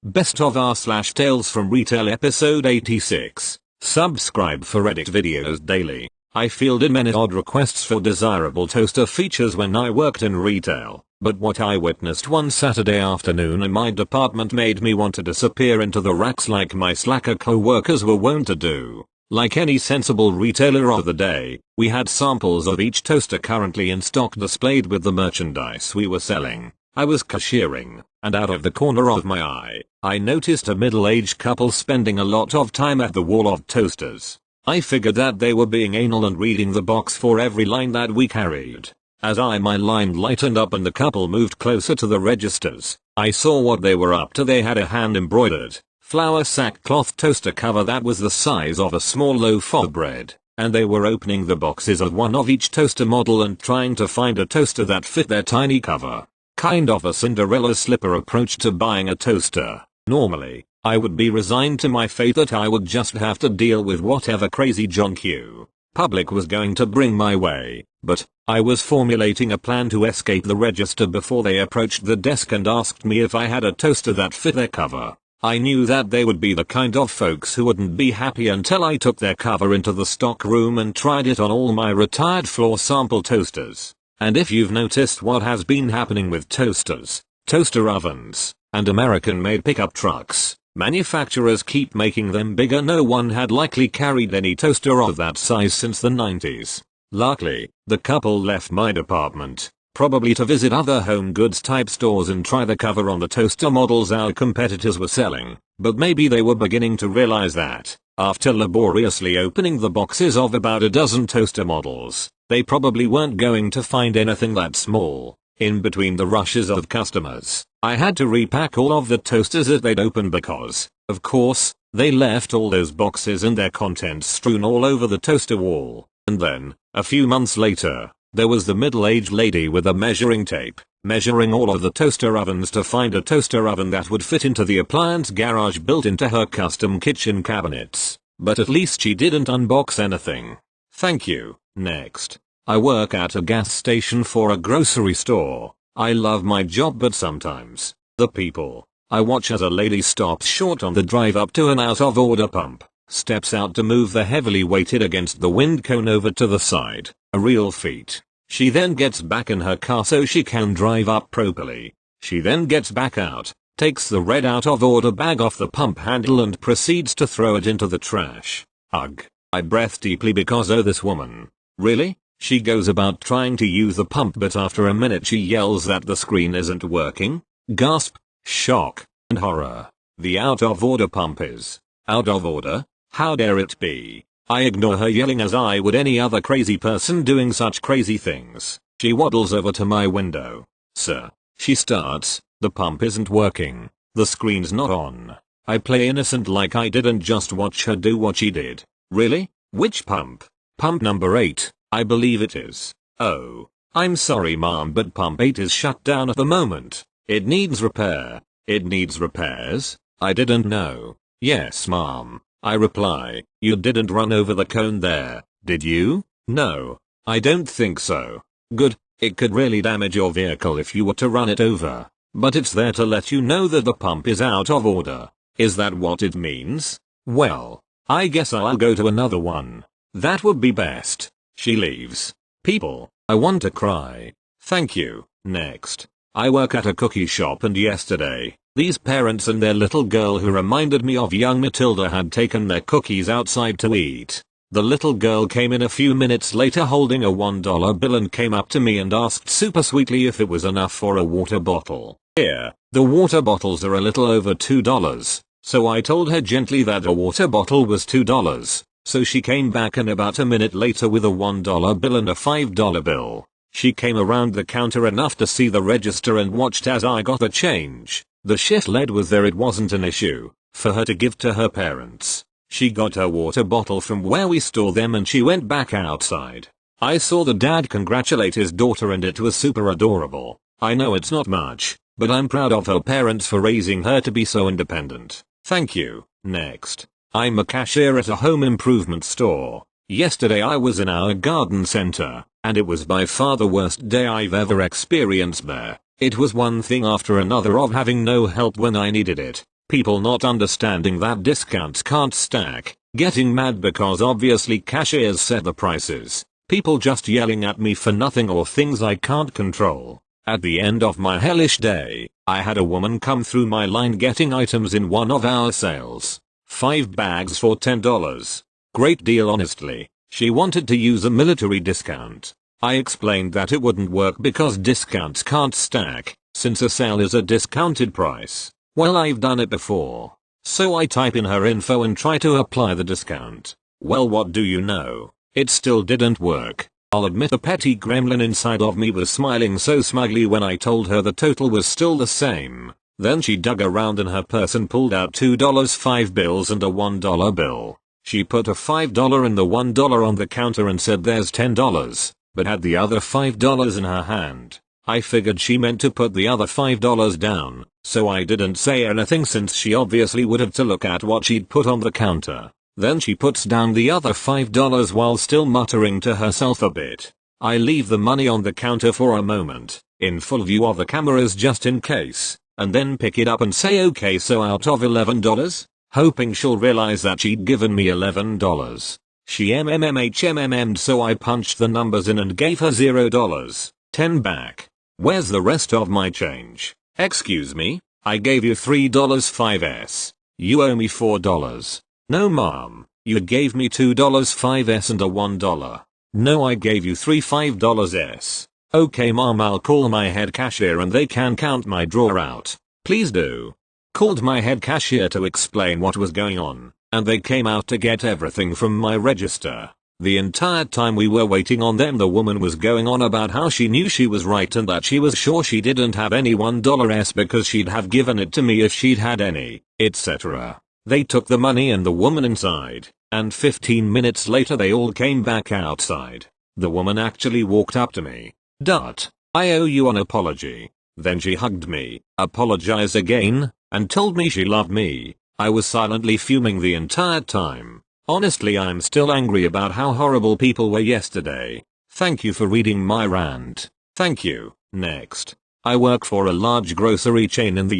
Best of r/Tales from Retail episode 86. Subscribe for edit videos daily. I fielded many odd requests for desirable toaster features when I worked in retail, but what I witnessed one Saturday afternoon in my department made me want to disappear into the racks like my slacker co-workers were wont to do. Like any sensible retailer of the day, we had samples of each toaster currently in stock displayed with the merchandise we were selling. I was cashiering, and out of the corner of my eye, I noticed a middle-aged couple spending a lot of time at the wall of toasters. I figured that they were being anal and reading the box for every line that we carried. As my line lightened up and the couple moved closer to the registers, I saw what they were up to. They had a hand-embroidered, flour sackcloth toaster cover that was the size of a small loaf of bread, and they were opening the boxes of one of each toaster model and trying to find a toaster that fit their tiny cover. Kind of a Cinderella slipper approach to buying a toaster. Normally, I would be resigned to my fate that I would just have to deal with whatever crazy John Q. Public was going to bring my way, but I was formulating a plan to escape the register before they approached the desk and asked me if I had a toaster that fit their cover. I knew that they would be the kind of folks who wouldn't be happy until I took their cover into the stock room and tried it on all my retired floor sample toasters. And if you've noticed what has been happening with toasters, toaster ovens, and American-made pickup trucks, manufacturers keep making them bigger. No one had likely carried any toaster of that size since the 90s. Luckily, the couple left my department, probably to visit other home goods type stores and try the cover on the toaster models our competitors were selling, but maybe they were beginning to realize that, after laboriously opening the boxes of about a dozen toaster models, they probably weren't going to find anything that small. In between the rushes of customers, I had to repack all of the toasters that they'd opened because, of course, they left all those boxes and their contents strewn all over the toaster wall. And then, a few months later, there was the middle-aged lady with a measuring tape, measuring all of the toaster ovens to find a toaster oven that would fit into the appliance garage built into her custom kitchen cabinets. But at least she didn't unbox anything. Thank you. Next. I work at a gas station for a grocery store. I love my job, but sometimes, the people I watch as a lady stops short on the drive up to an out-of-order pump, steps out to move the heavily weighted against the wind cone over to the side, a real feat. She then gets back in her car so she can drive up properly. She then gets back out, takes the red out-of-order bag off the pump handle and proceeds to throw it into the trash. Ugh. I breathe deeply because this woman. Really? She goes about trying to use the pump, but after a minute she yells that the screen isn't working. Gasp, shock, and horror. The out-of-order pump is out of order? How dare it be? I ignore her yelling as I would any other crazy person doing such crazy things. She waddles over to my window. Sir, she starts, the pump isn't working. The screen's not on. I play innocent like I didn't just watch her do what she did. Really? Which pump? Pump number 8, I believe it is. Oh, I'm sorry ma'am, but pump 8 is shut down at the moment. It needs repair. It needs repairs? I didn't know. Yes ma'am, I reply. You didn't run over the cone there, did you? No, I don't think so. Good, it could really damage your vehicle if you were to run it over. But it's there to let you know that the pump is out of order. Is that what it means? Well, I guess I'll go to another one. That would be best. She leaves. People, I want to cry. Thank you. Next. I work at a cookie shop, and yesterday, these parents and their little girl who reminded me of young Matilda had taken their cookies outside to eat. The little girl came in a few minutes later holding a $1 bill and came up to me and asked super sweetly if it was enough for a water bottle. Here, the water bottles are a little over $2. So I told her gently that a water bottle was $2. So she came back and about a minute later with a $1 bill and a $5 bill. She came around the counter enough to see the register and watched as I got the change. The shift lead was there. It wasn't an issue for her to give to her parents. She got her water bottle from where we store them and she went back outside. I saw the dad congratulate his daughter and it was super adorable. I know it's not much, but I'm proud of her parents for raising her to be so independent. Thank you. Next. I'm a cashier at a home improvement store. Yesterday I was in our garden center, and it was by far the worst day I've ever experienced there. It was one thing after another of having no help when I needed it. people not understanding that discounts can't stack, getting mad because obviously cashiers set the prices, people just yelling at me for nothing or things I can't control. At the end of my hellish day, I had a woman come through my line getting items in one of our sales. 5 bags for $10. Great deal honestly. She wanted to use a military discount. I explained that it wouldn't work because discounts can't stack, since a sale is a discounted price. Well, I've done it before. So I type in her info and try to apply the discount. Well, what do you know? It still didn't work. I'll admit the petty gremlin inside of me was smiling so smugly when I told her the total was still the same. Then she dug around in her purse and pulled out $2 5 bills and a $1 bill. She put a $5 and the $1 on the counter and said there's $10, but had the other $5 in her hand. I figured she meant to put the other $5 down, so I didn't say anything since she obviously would have to look at what she'd put on the counter. Then she puts down the other $5 while still muttering to herself a bit. I leave the money on the counter for a moment, in full view of the cameras just in case, and then pick it up and say okay, so out of $11, hoping she'll realize that she'd given me $11. She mmmm'd, so I punched the numbers in and gave her $0. 10 back. Where's the rest of my change? Excuse me? I gave you $3 5s. You owe me $4. No ma'am, you gave me $2 5s and a $1. No, I gave you $3 $5s. Okay ma'am, I'll call my head cashier and they can count my drawer out. Please do. Called my head cashier to explain what was going on, and they came out to get everything from my register. The entire time we were waiting on them, the woman was going on about how she knew she was right and that she was sure she didn't have any $1s because she'd have given it to me if she'd had any, etc. They took the money and the woman inside, and 15 minutes later they all came back outside. The woman actually walked up to me. "Dut, I owe you an apology." Then she hugged me, apologized again, and told me she loved me. I was silently fuming the entire time. Honestly, I'm still angry about how horrible people were yesterday. Thank you for reading my rant. Thank you. Next. I work for a large grocery chain in the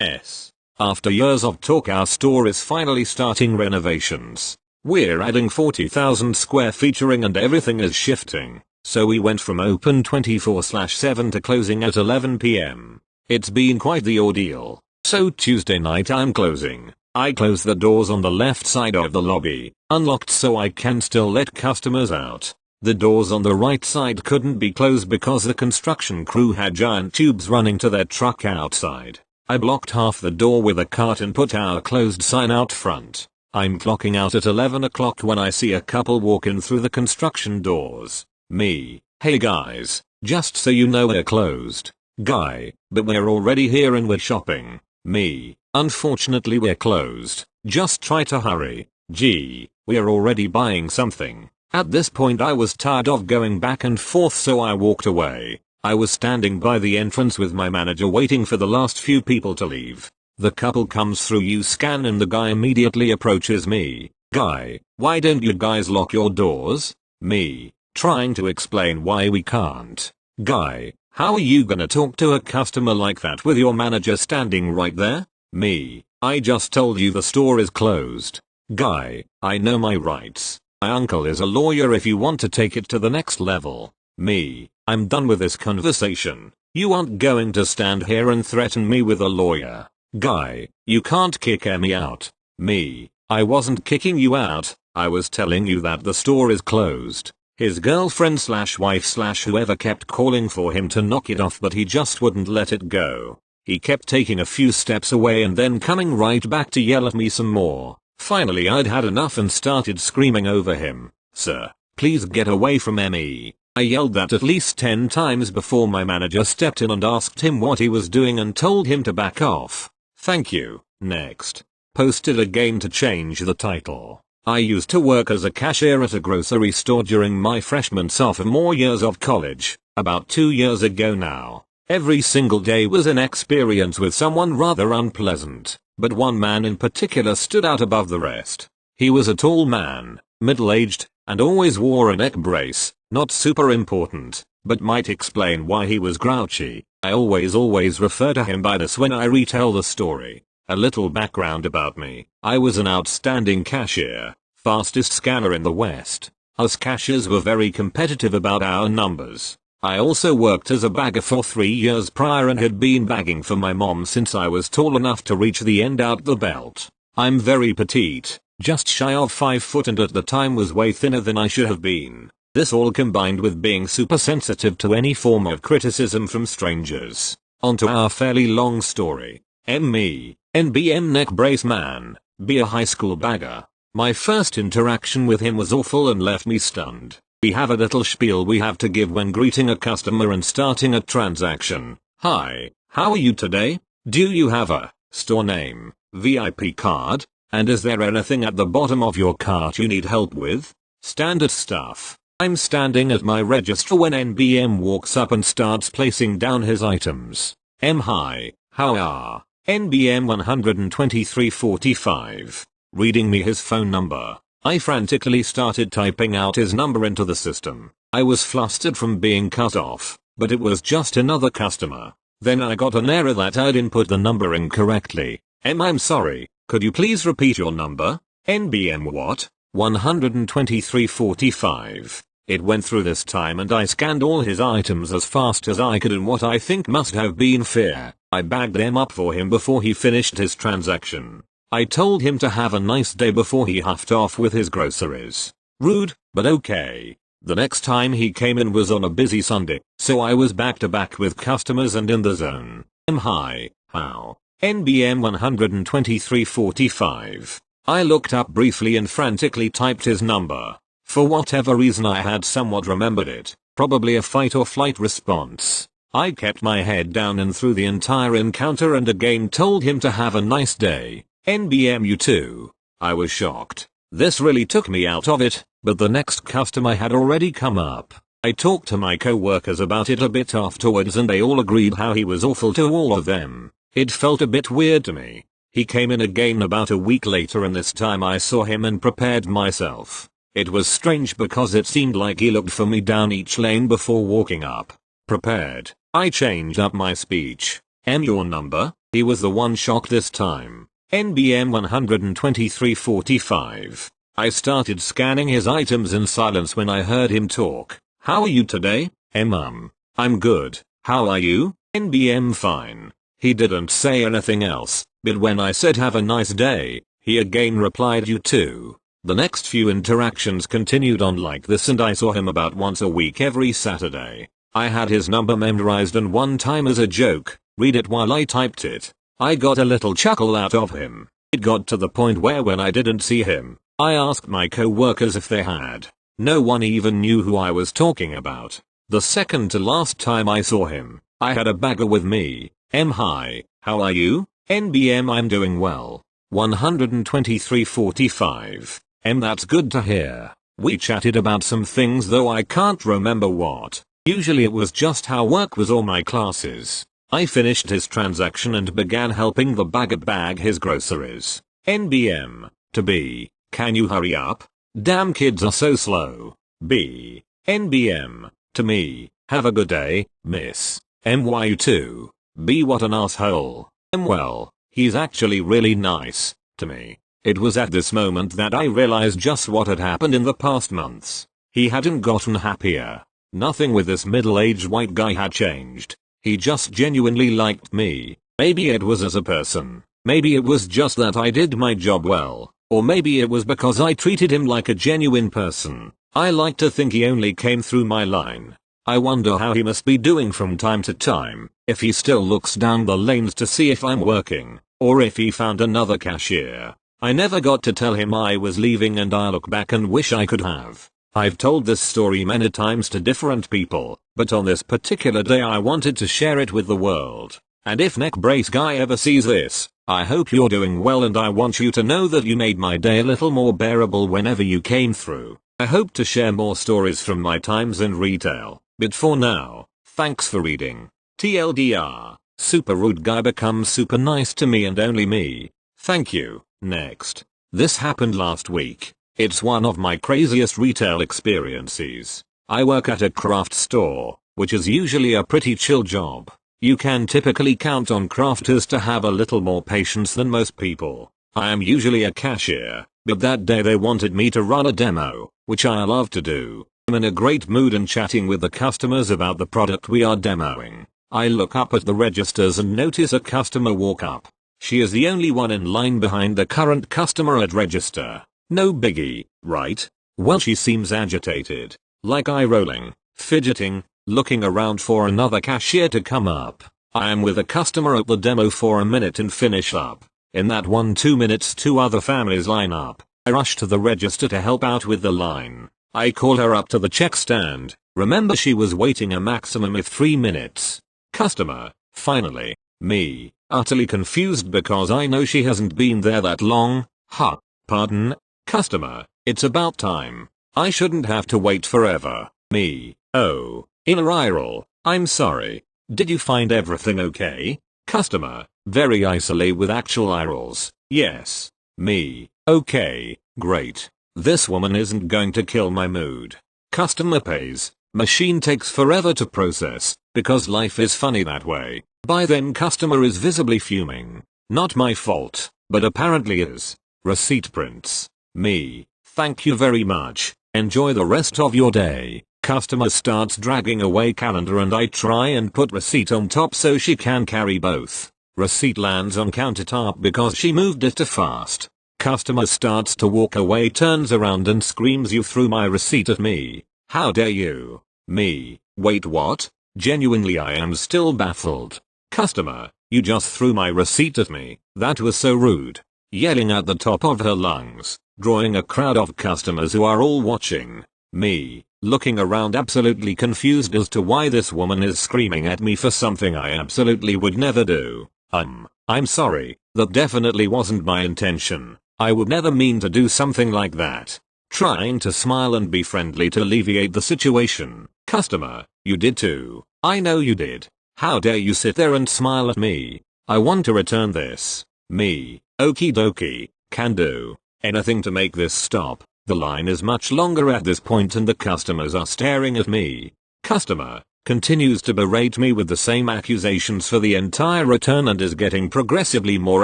US. After years of talk, our store is finally starting renovations. We're adding 40,000 square featuring and everything is shifting. So we went from open 24/7 to closing at 11 p.m. It's been quite the ordeal. So Tuesday night I'm closing. I close the doors on the left side of the lobby, unlocked so I can still let customers out. The doors on the right side couldn't be closed because the construction crew had giant tubes running to their truck outside. I blocked half the door with a cart and put our closed sign out front. I'm clocking out at 11 o'clock when I see a couple walk in through the construction doors. Me: "Hey guys, just so you know we're closed." Guy: "But we're already here and we're shopping." Me: "Unfortunately we're closed. Just try to hurry." Gee, we're already buying something. At this point I was tired of going back and forth, so I walked away. I was standing by the entrance with my manager waiting for the last few people to leave. The couple comes through, you scan, and the guy immediately approaches me. Guy: "Why don't you guys lock your doors?" Me: "Trying to explain why we can't." Guy: "How are you gonna talk to a customer like that with your manager standing right there?" Me: "I just told you the store is closed." Guy: "I know my rights. My uncle is a lawyer if you want to take it to the next level." Me: "I'm done with this conversation. You aren't going to stand here and threaten me with a lawyer." Guy: "You can't kick me out." Me: "I wasn't kicking you out, I was telling you that the store is closed." His girlfriend/wife/whoever kept calling for him to knock it off, but he just wouldn't let it go. He kept taking a few steps away and then coming right back to yell at me some more. Finally I'd had enough and started screaming over him. "Sir, please get away from me." I yelled that at least 10 times before my manager stepped in and asked him what he was doing and told him to back off. Thank you. Next. Posted again to change the title. I used to work as a cashier at a grocery store during my freshman/sophomore years of college, about 2 years ago now. Every single day was an experience with someone rather unpleasant, but one man in particular stood out above the rest. He was a tall man, middle-aged, and always wore a neck brace. Not super important, but might explain why he was grouchy. I always refer to him by this when I retell the story. A little background about me. I was an outstanding cashier, fastest scanner in the West. Us cashiers were very competitive about our numbers. I also worked as a bagger for 3 years prior and had been bagging for my mom since I was tall enough to reach the end out the belt. I'm very petite, just shy of 5 foot, and at the time was way thinner than I should have been. This all combined with being super sensitive to any form of criticism from strangers. Onto our fairly long story. Me, NBM neck brace man, be a high school bagger. My first interaction with him was awful and left me stunned. We have a little spiel we have to give when greeting a customer and starting a transaction. Hi, how are you today? Do you have a store name, VIP card? And is there anything at the bottom of your cart you need help with? Standard stuff. I'm standing at my register when NBM walks up and starts placing down his items. Hi, how are? NBM 12345. Reading me his phone number. I frantically started typing out his number into the system. I was flustered from being cut off, but it was just another customer. Then I got an error that I'd input the number incorrectly. I'm sorry, could you please repeat your number? NBM what? 12345. It went through this time and I scanned all his items as fast as I could in what I think must have been fair. I bagged them up for him before he finished his transaction. I told him to have a nice day before he huffed off with his groceries. Rude, but okay. The next time he came in was on a busy Sunday, so I was back to back with customers and in the zone. Hi, how? NBM 12345. I looked up briefly and frantically typed his number. For whatever reason I had somewhat remembered it, probably a fight or flight response. I kept my head down and through the entire encounter and again told him to have a nice day. NBM you too. I was shocked. This really took me out of it, but the next customer had already come up. I talked to my co-workers about it a bit afterwards and they all agreed how he was awful to all of them. It felt a bit weird to me. He came in again about a week later and this time I saw him and prepared myself. It was strange because it seemed like he looked for me down each lane before walking up. Prepared. I changed up my speech. Your number? He was the one shocked this time. NBM 12345. I started scanning his items in silence when I heard him talk. How are you today? I'm good. How are you? NBM fine. He didn't say anything else, but when I said have a nice day, he again replied you too. The next few interactions continued on like this and I saw him about once a week every Saturday. I had his number memorized and one time as a joke, read it while I typed it. I got a little chuckle out of him. It got to the point where when I didn't see him, I asked my co-workers if they had. No one even knew who I was talking about. The second to last time I saw him, I had a bagger with me. Hi, how are you? NBM I'm doing well. 12345. That's good to hear. We chatted about some things though I can't remember what. Usually it was just how work was or my classes. I finished his transaction and began helping the bagger bag his groceries. NBM, to B, can you hurry up? Damn kids are so slow. B, NBM, to me, have a good day, miss. You too. B what an asshole. Well, he's actually really nice, to me. It was at this moment that I realized just what had happened in the past months. He hadn't gotten happier. Nothing with this middle-aged white guy had changed. He just genuinely liked me. Maybe it was as a person. Maybe it was just that I did my job well. Or maybe it was because I treated him like a genuine person. I like to think he only came through my line. I wonder how he must be doing from time to time, if he still looks down the lanes to see if I'm working, or if he found another cashier. I never got to tell him I was leaving and I look back and wish I could have. I've told this story many times to different people, but on this particular day I wanted to share it with the world. And if neck brace guy ever sees this, I hope you're doing well and I want you to know that you made my day a little more bearable whenever you came through. I hope to share more stories from my times in retail, but for now, thanks for reading. TLDR, super rude guy becomes super nice to me and only me. Thank you. Next. This happened last week. It's one of my craziest retail experiences. I work at a craft store, which is usually a pretty chill job. You can typically count on crafters to have a little more patience than most people. I am usually a cashier, but that day they wanted me to run a demo, which I love to do. I'm in a great mood and chatting with the customers about the product we are demoing. I look up at the registers and notice a customer walk up. She is the only one in line behind the current customer at register. No biggie, right? Well, she seems agitated, like eye rolling, fidgeting, looking around for another cashier to come up. I am with a customer at the demo for a minute and finish up. In that 1-2 minutes 2 other families line up. I rush to the register to help out with the line. I call her up to the check stand. Remember, she was waiting a maximum of 3 minutes. Customer, finally. Me, utterly confused because I know she hasn't been there that long. Huh, pardon? Customer, it's about time. I shouldn't have to wait forever. Me, oh, inner eye roll. I'm sorry. Did you find everything okay? Customer, very icily with actual eye rolls. Yes. Me, okay, great. This woman isn't going to kill my mood. Customer pays. Machine takes forever to process, because life is funny that way. By then customer is visibly fuming. Not my fault, but apparently is. Receipt prints. Me, thank you very much. Enjoy the rest of your day. Customer starts dragging away calendar and I try and put receipt on top so she can carry both. Receipt lands on countertop because she moved it too fast. Customer starts to walk away, turns around and screams, "You threw my receipt at me. How dare you?" Me, wait, what? Genuinely I am still baffled. Customer, you just threw my receipt at me. That was so rude. Yelling at the top of her lungs, drawing a crowd of customers who are all watching. Me, looking around absolutely confused as to why this woman is screaming at me for something I absolutely would never do. I'm sorry, that definitely wasn't my intention. I would never mean to do something like that. Trying to smile and be friendly to alleviate the situation. Customer, you did too. I know you did. How dare you sit there and smile at me? I want to return this. Me, okie dokie, can do. Anything to make this stop. The line is much longer at this point and the customers are staring at me. Customer continues to berate me with the same accusations for the entire return and is getting progressively more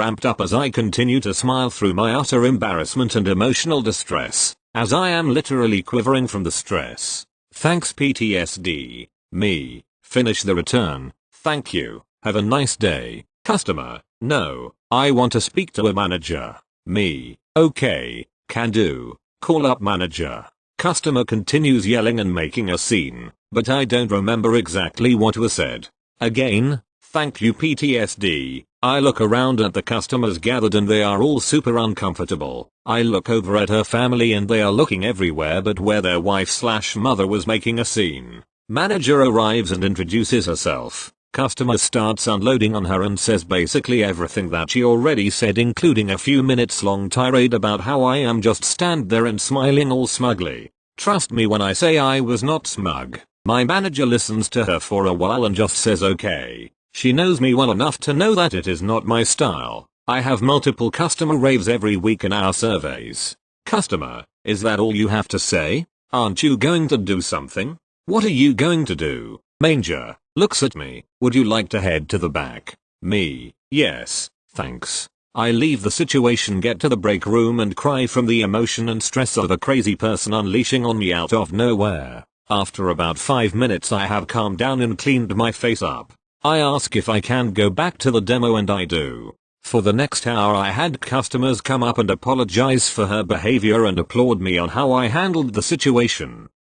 amped up as I continue to smile through my utter embarrassment and emotional distress, as I am literally quivering from the stress. Thanks PTSD. Me, finish the return. Thank you. Have a nice day. Customer, no, I want to speak to a manager. Me, okay, can do. Call up manager. Customer continues yelling and making a scene, but I don't remember exactly what was said. Again, thank you PTSD. I look around at the customers gathered and they are all super uncomfortable. I look over at her family and they are looking everywhere but where their wife/mother was making a scene. Manager arrives and introduces herself. Customer starts unloading on her and says basically everything that she already said, including a few minutes long tirade about how I am just stand there and smiling all smugly. Trust me when I say I was not smug. My manager listens to her for a while and just says okay. She knows me well enough to know that it is not my style. I have multiple customer raves every week in our surveys. Customer, is that all you have to say? Aren't you going to do something? What are you going to do? Manger looks at me. Would you like to head to the back? Me, yes, thanks. I leave the situation, get to the break room and cry from the emotion and stress of a crazy person unleashing on me out of nowhere. After about 5 minutes I have calmed down and cleaned my face up. I ask if I can go back to the demo and I do. For the next hour I had customers come up and apologize for her behavior and applaud me on how I handled the situation.